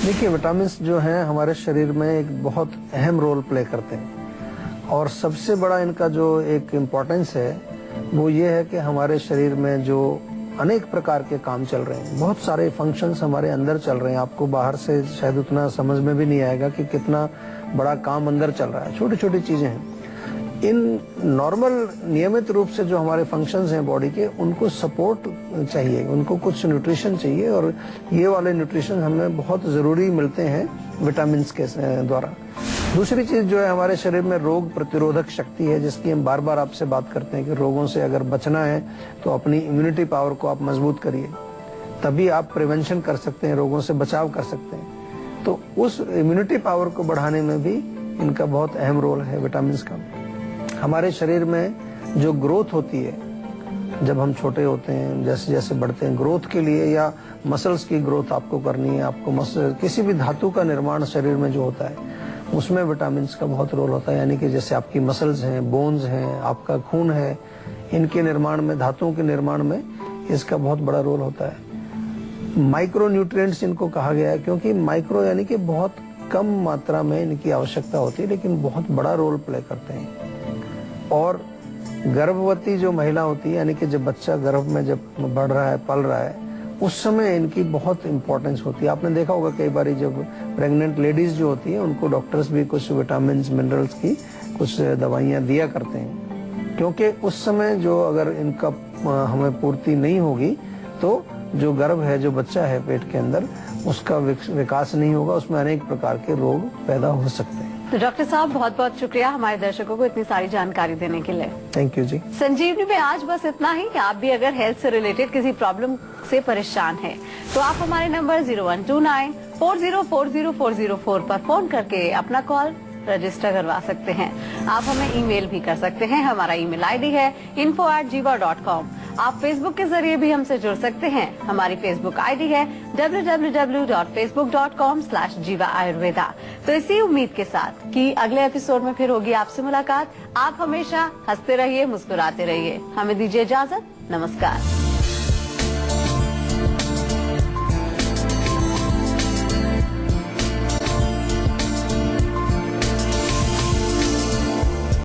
देखिए, विटामिन्स जो हैं हमारे शरीर में एक बहुत अहम रोल प्ले करते हैं और सबसे बड़ा इनका जो एक इम्पोर्टेंस है वो ये है कि हमारे शरीर में जो अनेक प्रकार के काम चल रहे हैं, बहुत सारे फंक्शंस हमारे अंदर चल रहे हैं। आपको बाहर से शायद उतना समझ में भी नहीं आएगा कि कितना बड़ा काम अंदर चल रहा है। छोटी छोटी चीजें हैं। इन नॉर्मल नियमित रूप से जो हमारे फंक्शंस हैं बॉडी के, उनको सपोर्ट चाहिए, उनको कुछ न्यूट्रिशन चाहिए और ये वाले न्यूट्रिशन हमें बहुत ज़रूरी मिलते हैं विटामिन के द्वारा। दूसरी चीज़ जो है, हमारे शरीर में रोग प्रतिरोधक शक्ति है, जिसकी हम बार बार आपसे बात करते हैं कि रोगों से अगर बचना है तो अपनी इम्यूनिटी पावर को आप मजबूत करिए, तभी आप प्रिवेंशन कर सकते हैं, रोगों से बचाव कर सकते हैं। तो उस इम्यूनिटी पावर को बढ़ाने में भी इनका बहुत अहम रोल है विटामिन का। हमारे शरीर में जो ग्रोथ होती है जब हम छोटे होते हैं, जैसे जैसे बढ़ते हैं, ग्रोथ के लिए या मसल्स की ग्रोथ आपको करनी है, आपको मसल किसी भी धातु का निर्माण शरीर में जो होता है उसमें विटामिन का बहुत रोल होता है। यानी कि जैसे आपकी मसल्स हैं, बोन्स हैं, आपका खून है, इनके निर्माण में, धातुओं के निर्माण में इसका बहुत बड़ा रोल होता है। माइक्रो न्यूट्रिएंट्स इनको कहा गया है क्योंकि माइक्रो यानी कि बहुत कम मात्रा में इनकी आवश्यकता होती है लेकिन बहुत बड़ा रोल प्ले करते हैं। और गर्भवती जो महिला होती है, यानी कि जब बच्चा गर्भ में जब बढ़ रहा है, पल रहा है, उस समय इनकी बहुत इंपॉर्टेंस होती है। आपने देखा होगा कई बार जब प्रेग्नेंट लेडीज जो होती हैं उनको डॉक्टर्स भी कुछ विटामिन मिनरल्स की कुछ दवाइयाँ दिया करते हैं, क्योंकि उस समय जो अगर इनका हमें पूर्ति नहीं होगी तो जो गर्भ है, जो बच्चा है पेट के अंदर, उसका विकास नहीं होगा, उसमें अनेक प्रकार के रोग पैदा हो सकते हैं। तो डॉक्टर साहब, बहुत बहुत शुक्रिया हमारे दर्शकों को इतनी सारी जानकारी देने के लिए। थैंक यू जी। संजीवनी में आज बस इतना ही। आप भी अगर हेल्थ से रिलेटेड किसी प्रॉब्लम से परेशान हैं, तो आप हमारे नंबर 0129404004 पर फोन करके अपना कॉल रजिस्टर करवा सकते हैं। आप हमें ईमेल भी कर सकते हैं। हमारा ईमेल आईडी है info@jiva.com। आप फेसबुक के जरिए भी हमसे जुड़ सकते हैं। हमारी फेसबुक आईडी है www.facebook.com/jiva ayurveda। तो इसी उम्मीद के साथ कि अगले एपिसोड में फिर होगी आपसे मुलाकात। आप हमेशा हंसते रहिए, मुस्कुराते रहिए। हमें दीजिए इजाजत। नमस्कार।